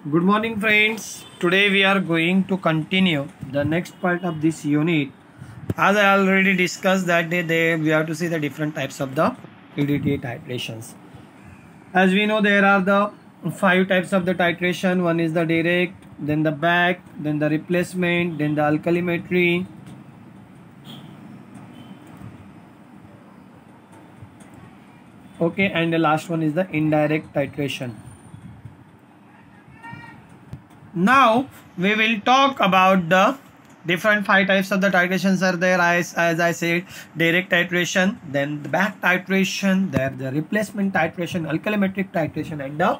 Good morning friends. Today we are going to continue the next part of this unit. As I already discussed that day, we have to see the different types of the EDTA titrations. As we know, there are the 5 types of the titration. One is the direct, then the back, then the replacement, then the alkalimetry. Okay, and the last one is the indirect titration. Now we will talk about the different 5 types of the titrations are there. As I said, direct titration, then the back titration, there the replacement titration, alkalimetric titration, and the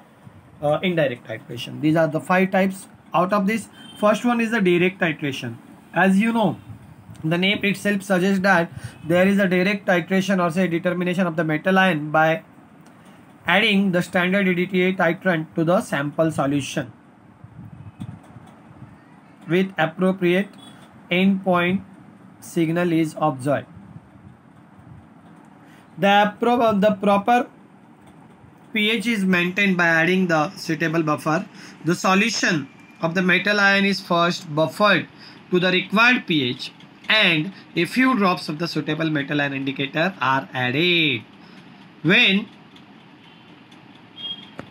indirect titration. These are the 5 types. Out of this, first one is the direct titration. As you know, the name itself suggests that there is a direct titration or say determination of the metal ion by adding the standard EDTA titrant to the sample solution with appropriate endpoint signal is observed. The proper pH is maintained by adding the suitable buffer. The solution of the metal ion is first buffered to the required pH and a few drops of the suitable metal ion indicator are added. When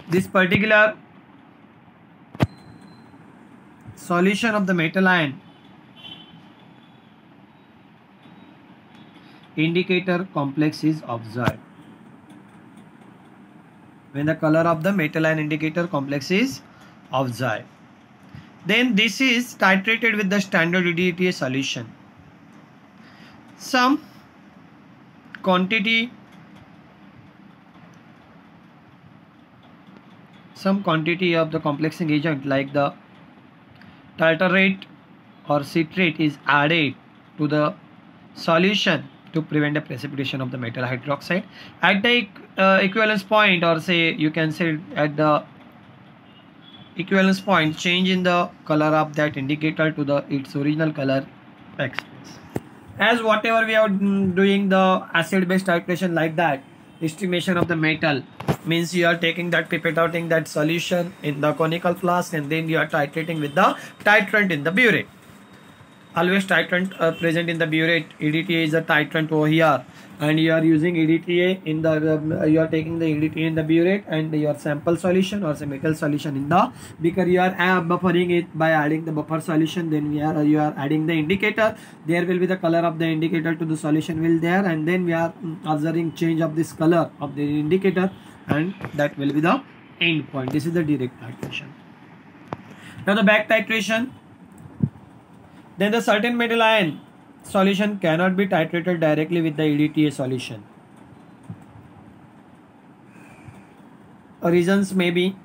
this particular solution of the metal ion indicator complex is observed, when the color of the metal ion indicator complex is observed, then this is titrated with the standard EDTA solution. Some quantity of the complexing agent like the tartarate or citrate is added to the solution to prevent the precipitation of the metal hydroxide at the equivalence point, or say you can say at the equivalence point, change in the color of that indicator to its original color express. As whatever we are doing the acid based titration like that, estimation of the metal means you are taking that pipette out in that solution in the conical flask and then you are titrating with the titrant in the burette. Always titrant present in the burette. EDTA is a titrant over here and you are using EDTA in the you are taking the EDTA in the burette and your sample solution or some metal solution in the beaker. You are buffering it by adding the buffer solution, then you are adding the indicator. There will be the color of the indicator to the solution will there, and then we are observing change of this color of the indicator, and that will be the end point. This is the direct titration. Now the back titration. Then the certain metal ion solution cannot be titrated directly with the EDTA solution. Reasons may be,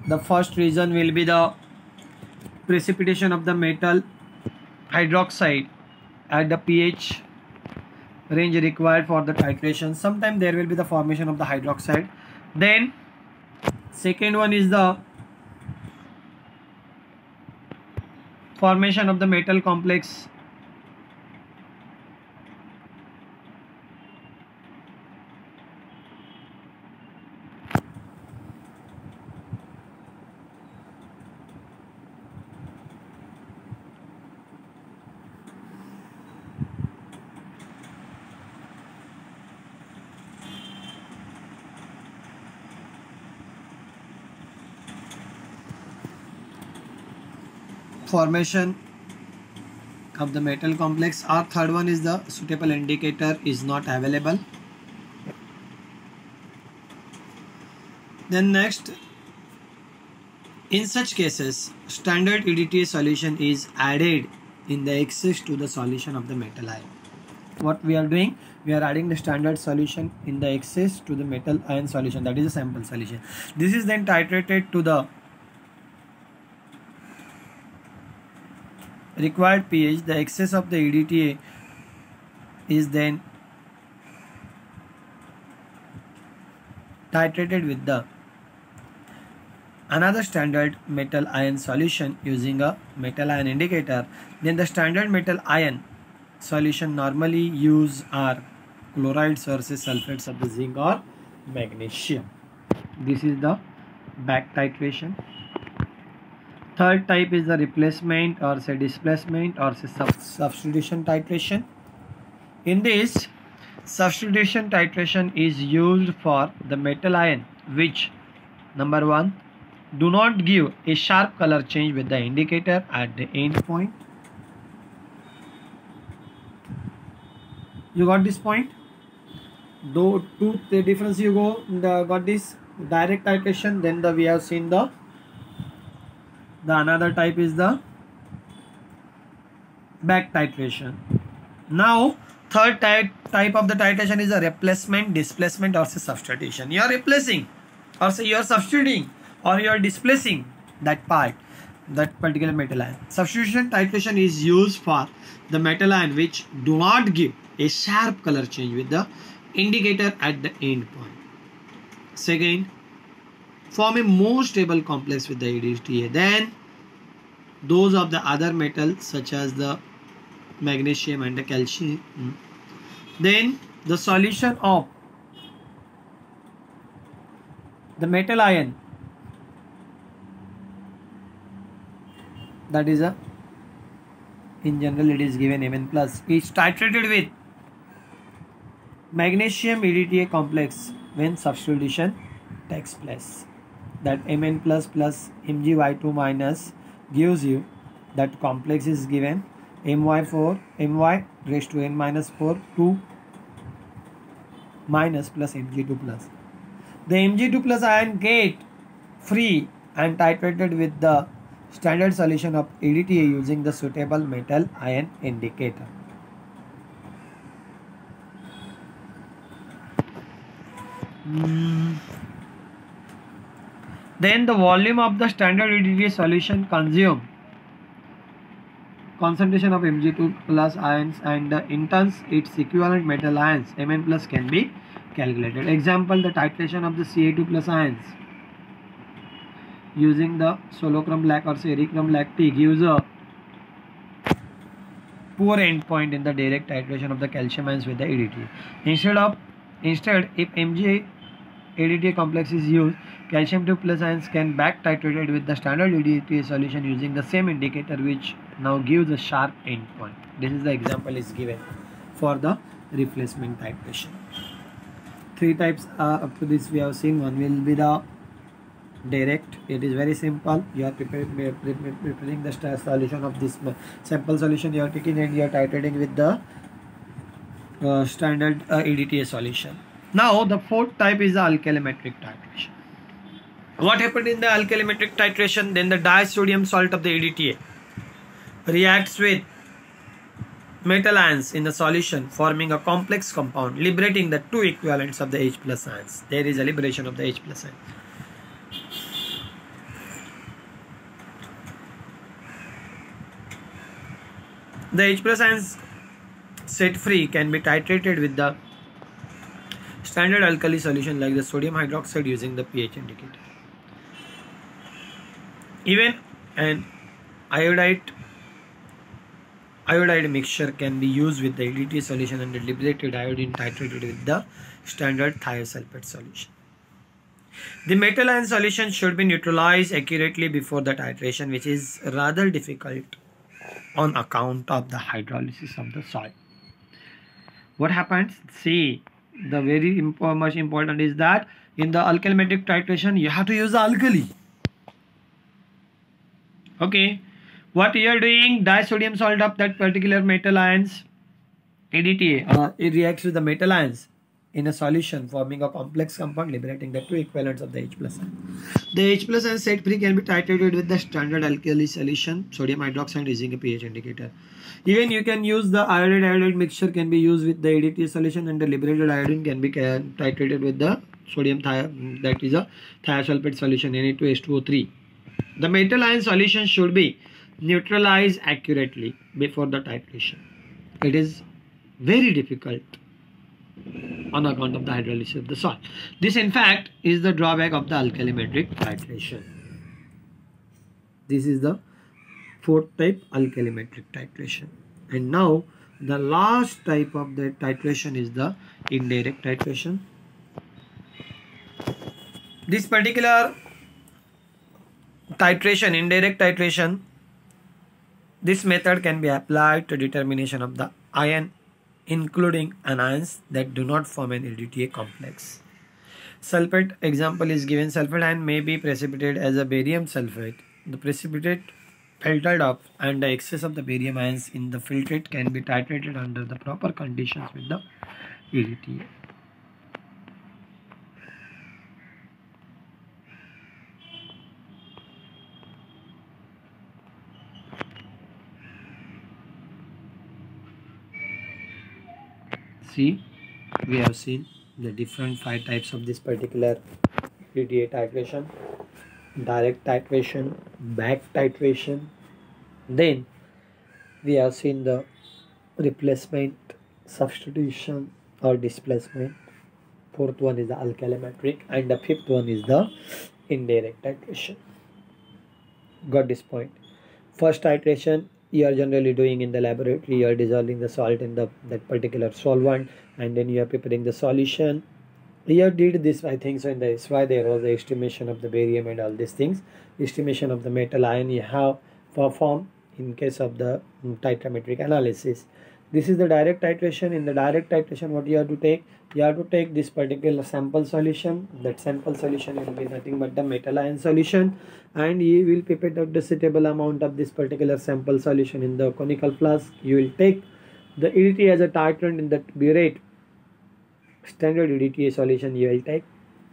the first reason will be the precipitation of the metal hydroxide at the pH range required for the titration. Sometimes there will be the formation of the hydroxide. Then second one is the formation of the metal complex formation of the metal complex, or third one is the suitable indicator is not available. Then next, in such cases standard EDTA solution is added in the excess to the solution of the metal ion. What we are doing, we are adding the standard solution in the excess to the metal ion solution, that is a sample solution. This is then titrated to the required pH. The excess of the EDTA is then titrated with the another standard metal ion solution using a metal ion indicator. Then the standard metal ion solution normally use are chlorides versus sulfates of the zinc or magnesium. This is the back titration. Third type is the replacement or say displacement or say substitution titration. In this, substitution titration is used for the metal ion which, number one, do not give a sharp color change with the indicator at the end point. You got this point? Though the difference you got this direct titration, then we have seen the another type is the back titration. Now third type of the titration is a replacement, displacement or say substitution. You are replacing or say you are substituting or you are displacing that part, that particular metal ion. Substitution titration is used for the metal ion which do not give a sharp color change with the indicator at the end point. Second, form a more stable complex with the EDTA than those of the other metals such as the magnesium and the calcium. Then the solution of the metal ion, that is in general it is given Mn plus, is titrated with magnesium EDTA complex when substitution takes place. That Mn plus plus Mgy2 minus gives you that complex is given My4 My raised to n minus 4 2 minus plus Mg2 plus. The Mg2 plus ion get free and titrated with the standard solution of EDTA using the suitable metal ion indicator. Then the volume of the standard EDTA solution consume concentration of Mg2 plus ions and in turns its equivalent metal ions Mn plus can be calculated. Example, the titration of the Ca2 plus ions using the solochrome black or say erichrome black T gives a poor endpoint in the direct titration of the calcium ions with the EDTA. Instead, if Mg EDTA complex is used, calcium 2 plus ions can back titrated with the standard EDTA solution using the same indicator, which now gives a sharp endpoint. This is the example is given for the replacement titration. Three types up to this we have seen. One will be the direct. It is very simple. You are preparing the solution of this sample solution you are taking and you are titrating with the standard EDTA solution. Now the fourth type is the alkalimetric titration. What happened in the alkalimetric titration? Then the disodium salt of the EDTA reacts with metal ions in the solution, forming a complex compound, liberating the two equivalents of the H plus ions. There is a liberation of the H plus ion. The H plus ions set free can be titrated with the standard alkali solution like the sodium hydroxide using the pH indicator. Even an iodide mixture can be used with the EDTA solution and the liberated iodine titrated with the standard thiosulfate solution. The metal ion solution should be neutralized accurately before the titration, which is rather difficult on account of the hydrolysis of the soil. What happens? See, the very much important is that in the alkalimetric titration you have to use the alkali. Okay, what you are doing, disodium salt of that particular metal ions EDTA, it reacts with the metal ions in a solution, forming a complex compound, liberating the two equivalents of the H plus ion. The H plus ion set free can be titrated with the standard alkali solution, sodium hydroxide, using a pH indicator. Even you can use the iodide mixture can be used with the EDTA solution, and the liberated iodine can be titrated with the sodium that is a thiosulfate solution, Na2H2O3. The metal ion solution should be neutralized accurately before the titration. It is very difficult on account of the hydrolysis of the salt. This in fact is the drawback of the alkalimetric titration. This is the fourth type, alkalimetric titration. And now the last type of the titration is the indirect titration. This particular titration, indirect titration. This method can be applied to determination of the ion, including anions that do not form an EDTA complex. Sulfate example is given. Sulfate ion may be precipitated as a barium sulfate. The precipitate filtered up and the excess of the barium ions in the filtrate can be titrated under the proper conditions with the EDTA. See, we have seen the different 5 types of this particular EDTA titration: direct titration, back titration. Then we have seen the replacement, substitution or displacement. Fourth one is the alkalometric, and the fifth one is the indirect titration. Got this point? First titration you are generally doing in the laboratory. You are dissolving the salt in that particular solvent, and then you are preparing the solution. Here did this, I think so, in the SY there was the estimation of the barium and all these things. Estimation of the metal ion you have performed in case of the titrometric analysis. This is the direct titration. In the direct titration, what you have to take? You have to take this particular sample solution. That sample solution will be nothing but the metal ion solution, and you will pipette out the suitable amount of this particular sample solution in the conical flask. You will take the EDTA as a titrant in that burette. Standard EDTA solution you will take.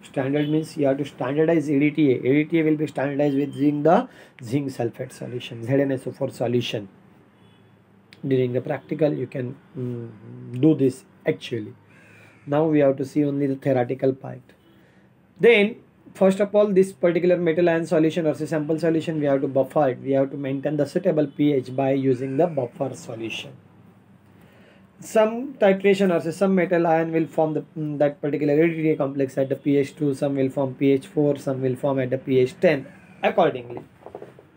Standard means you have to standardize EDTA. EDTA will be standardized with the zinc sulfate solution, ZnSO4 solution. During the practical you can do this actually. Now we have to see only the theoretical part. Then first of all, this particular metal ion solution or sample solution we have to buffer it. We have to maintain the suitable pH by using the buffer solution. Some titration or some metal ion will form that particular EDTA complex at the pH 2, some will form pH 4, some will form at the pH 10 accordingly.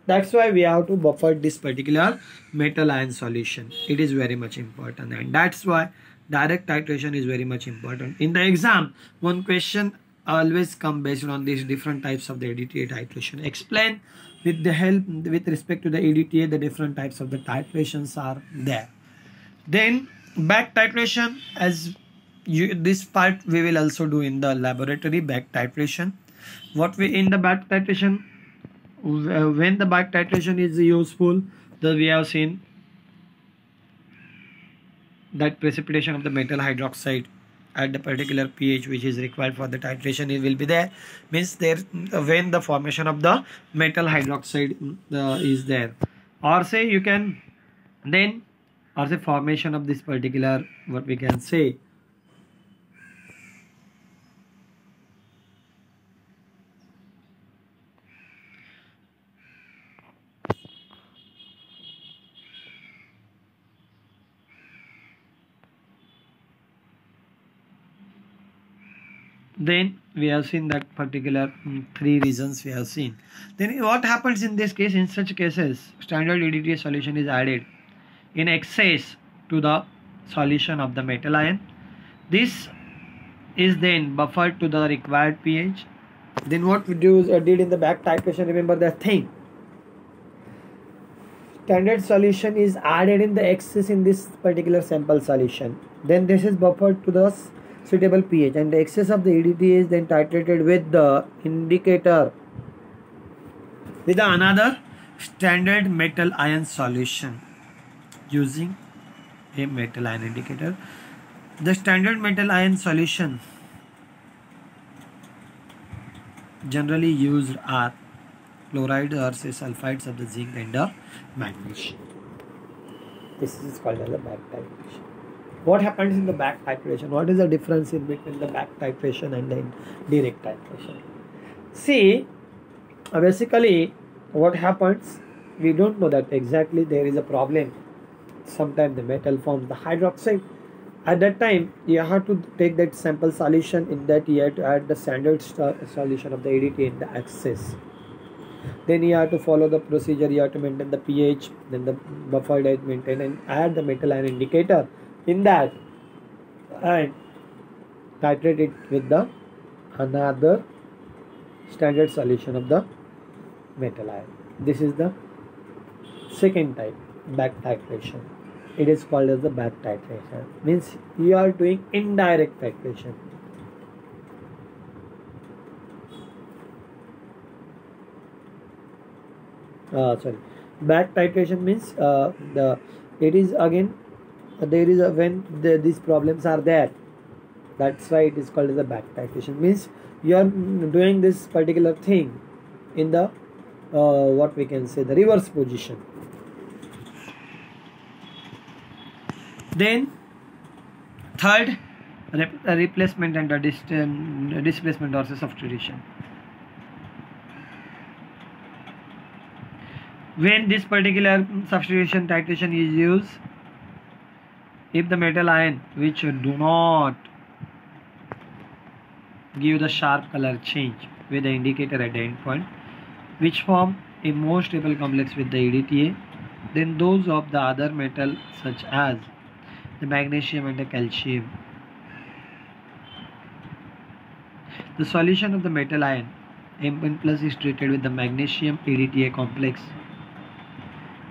That's why we have to buffer this particular metal ion solution. It is very much important, and that's why direct titration is very much important. In the exam, one question always come based on these different types of the EDTA titration. Explain with the help with respect to the EDTA, the different types of the titrations are there. Then back titration, as this part we will also do in the laboratory. Back titration, what we in the back titration, when the back titration is useful, we have seen that precipitation of the metal hydroxide at the particular pH which is required for the titration, it will be there. Means there when the formation of the metal hydroxide is there, or say you can then, or say formation of this particular, what we can say, then we have seen that particular 3 reasons we have seen. Then what happens in this case? In such cases, standard EDTA solution is added in excess to the solution of the metal ion. This is then buffered to the required pH. Then what we did in the back titration, remember that thing. Standard solution is added in the excess in this particular sample solution. Then this is buffered to the suitable pH, and the excess of the EDTA is then titrated with the indicator with another standard metal ion solution using a metal ion indicator. The standard metal ion solution generally used are chloride or say sulfides of the zinc and the magnesium. This is called as the back titration. What happens in the back titration? What is the difference in between the back titration and the direct titration? See, basically what happens, we don't know that exactly. There is a problem. Sometimes the metal forms the hydroxide. At that time you have to take that sample solution. In that you have to add the standard solution of the EDTA in the excess. Then you have to follow the procedure. You have to maintain the pH, then the buffer is maintained, and add the metal ion indicator in that, and titrate it with the another standard solution of the metal ion. This is the second type, back titration. It is called as the back titration. Means you are doing indirect titration. Back titration means it is again there is a when these problems are there. That's why it is called as a back titration. Means you are doing this particular thing in the what we can say, the reverse position. Then third, replacement and the displacement or substitution. When this particular substitution titration is used, if the metal ion which do not give the sharp color change with the indicator at the end point, which form a more stable complex with the EDTA than those of the other metal such as the magnesium and the calcium. The solution of the metal ion Mn plus is treated with the magnesium EDTA complex.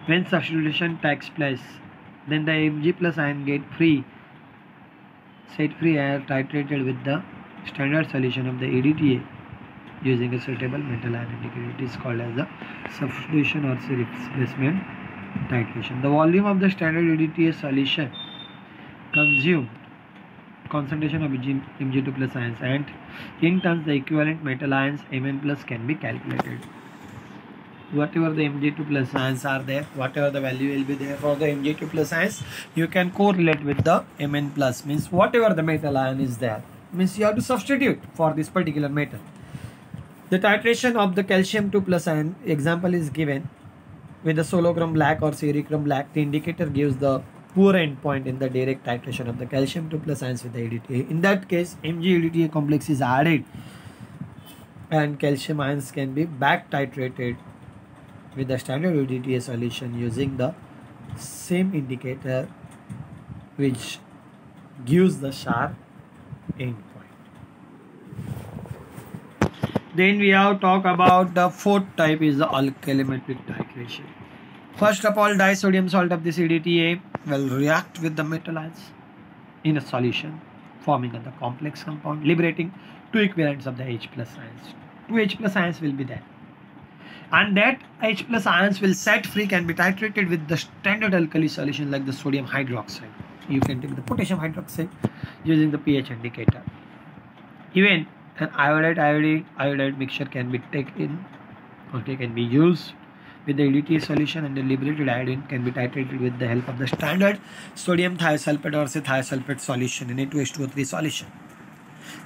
When substitution takes place, then the Mg plus ion set free and titrated with the standard solution of the EDTA using a suitable metal ion indicator. It is called as the substitution or replacement titration. The volume of the standard EDTA solution consumed concentration of Mg2 plus ions, and in turns the equivalent metal ions Mn plus can be calculated. Whatever the Mg2 plus ions are there, whatever the value will be there for the Mg2 plus ions, you can correlate with the Mn plus. Means whatever the metal ion is there, means you have to substitute for this particular metal. The titration of the calcium 2 plus ion example is given with the solochrome black or serichrome black. The indicator gives the poor end point in the direct titration of the calcium 2 plus ions with the EDTA. In that case, Mg EDTA complex is added and calcium ions can be back titrated with the standard EDTA solution using the same indicator which gives the sharp end point. Then we have talked about the fourth type is the alkalimetric titration. First of all, disodium salt of this EDTA will react with the metal ions in a solution, forming the complex compound, liberating two equivalents of the H plus ions. Two H plus ions will be there, and that H plus ions will set free, can be titrated with the standard alkali solution like the sodium hydroxide. You can take the potassium hydroxide using the pH indicator. Even an iodide mixture can be taken, can be used with the EDTA solution, and the liberated iodine can be titrated with the help of the standard sodium thiosulfate or say thiosulfate solution, Na2H2O3 solution.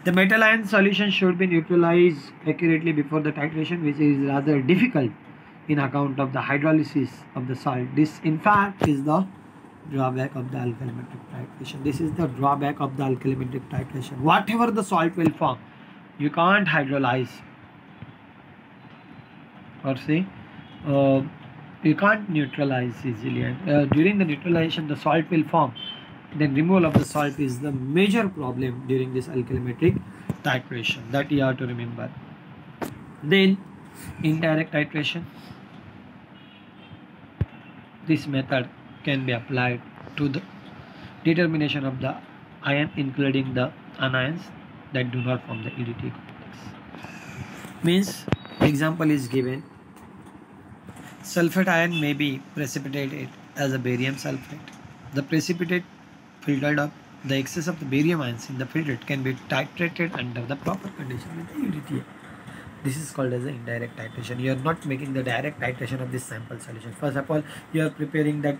The metal ion solution should be neutralized accurately before the titration, which is rather difficult in account of the hydrolysis of the salt. This in fact is the drawback of the alkalimetric titration. This is the drawback of the alkalimetric titration. Whatever the salt will form, you can't hydrolyze or say you can't neutralize easily, and during the neutralization the salt will form. Then removal of the salt is the major problem during this alkalimetric titration, that you have to remember. Then indirect titration. This method can be applied to the determination of the ion, including the anions that do not form the EDTA complex. Means example is given. Sulfate ion may be precipitated as a barium sulfate. The precipitate filtered up. The excess of the barium ions in the filtrate can be titrated under the proper condition with the EDTA. This is called as the indirect titration. You are not making the direct titration of this sample solution. First of all, you are preparing that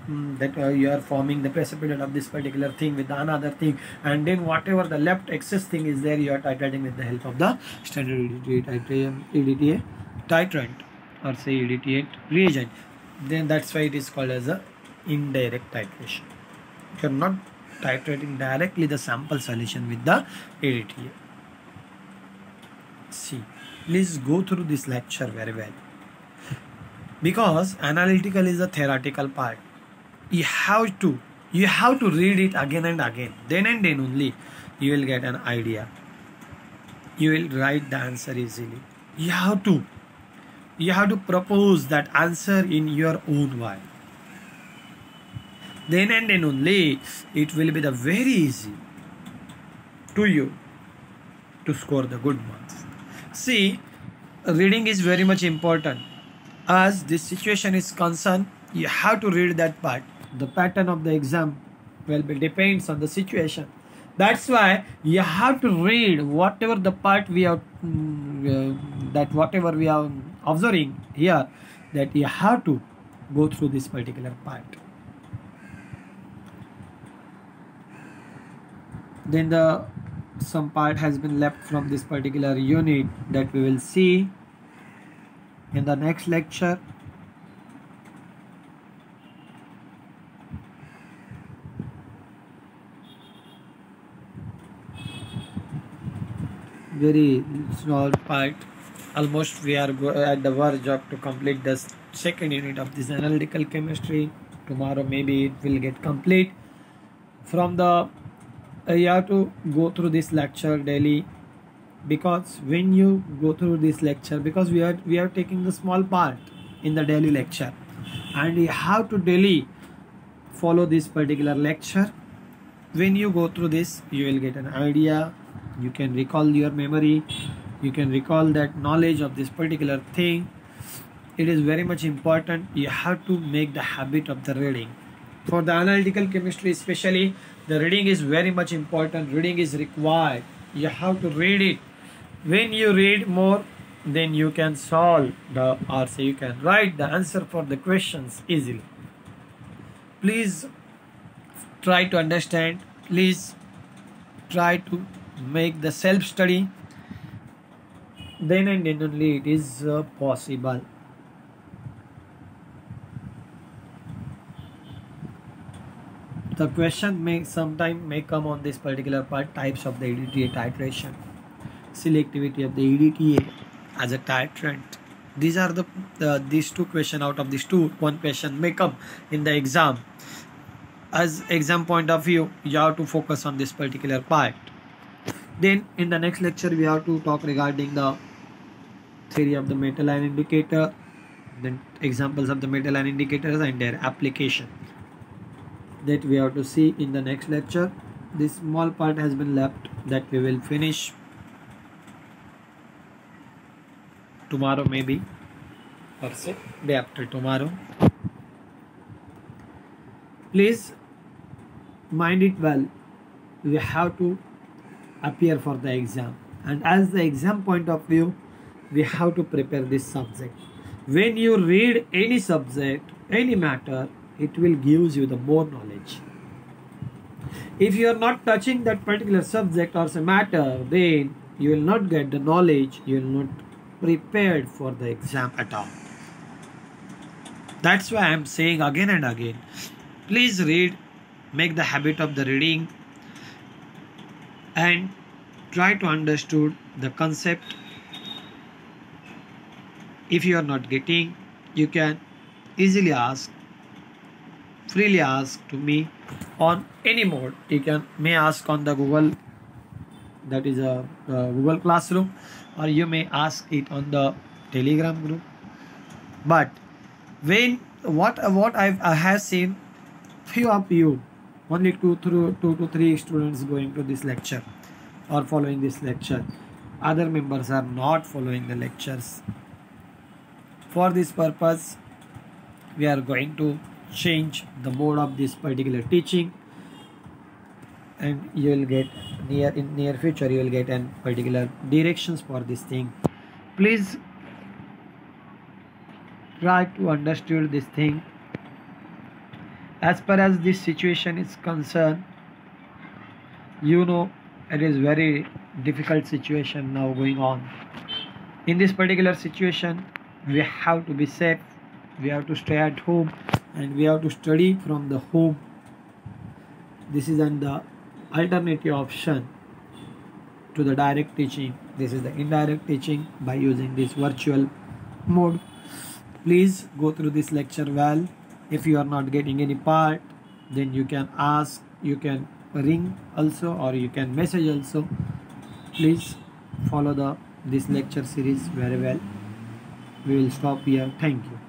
you are forming the precipitate of this particular thing with another thing, and then whatever the left excess thing is there, you are titrating with the help of the standard EDTA titrant or say EDTA reagent. Then that's why it is called as a indirect titration. You are not titrating directly the sample solution with the EDTA. See, please go through this lecture very well, because analytical is a theoretical part. You have to read it again and again. Then and then only you will get an idea. You will write the answer easily. You you have to propose that answer in your own way. Then and then only it will be the very easy to you to score the good marks. See, reading is very much important. As this situation is concerned, you have to read that part. The pattern of the exam will be depends on the situation. That's why you have to read whatever the part we are that whatever we are observing here, that you have to go through this particular part. Then the some part has been left from this particular unit that we will see in the next lecture. Very small part. Almost we are at the verge of to complete the second unit of this analytical chemistry. Tomorrow maybe it will get complete. From the you have to go through this lecture daily, because when you go through this lecture, because we are taking the small part in the daily lecture, and you have to daily follow this particular lecture. When you go through this, you will get an idea, you can recall your memory, you can recall that knowledge of this particular thing. It is very much important. You have to make the habit of the reading. For the analytical chemistry especially, the reading is very much important. Reading is required. You have to read it. When you read more, then you can solve the, or say you can write the answer for the questions easily. Please try to understand. Please try to make the self-study. Then and then only it is possible. The question may sometime come on this particular part, types of the EDTA titration, selectivity of the EDTA as a titrant. These are these two questions. Out of these two, one question may come in the exam. As exam point of view, you have to focus on this particular part. Then in the next lecture we have to talk regarding the theory of the metal ion indicator, then examples of the metal ion indicators and their application. That we have to see in the next lecture. This small part has been left that we will finish tomorrow maybe, or say day after tomorrow. Please mind it well. We have to appear for the exam, and as the exam point of view, we have to prepare this subject. When you read any subject, any matter, it will give you the more knowledge. If you are not touching that particular subject or some matter, then you will not get the knowledge, you will not prepared for the exam at all. That's why I am saying again and again, please read, make the habit of the reading, and try to understand the concept. If you are not getting, you can easily ask, freely ask to me on any mode. You may ask on the Google, that is a Google Classroom, or you may ask it on the Telegram group. But when what I have seen, few of you, only two to three students going to this lecture or following this lecture. Other members are not following the lectures. For this purpose, we are going to change the mode of this particular teaching, and you will get in near future you will get an particular directions for this thing. Please try to understand this thing. As far as this situation is concerned, you know, it is very difficult situation now going on. In this particular situation, we have to be safe, we have to stay at home, and we have to study from the home. This is the alternative option to the direct teaching. This is the indirect teaching by using this virtual mode. Please go through this lecture well. If you are not getting any part, then you can ask, you can ring also, or you can message also. Please follow this lecture series very well. We will stop here. Thank you.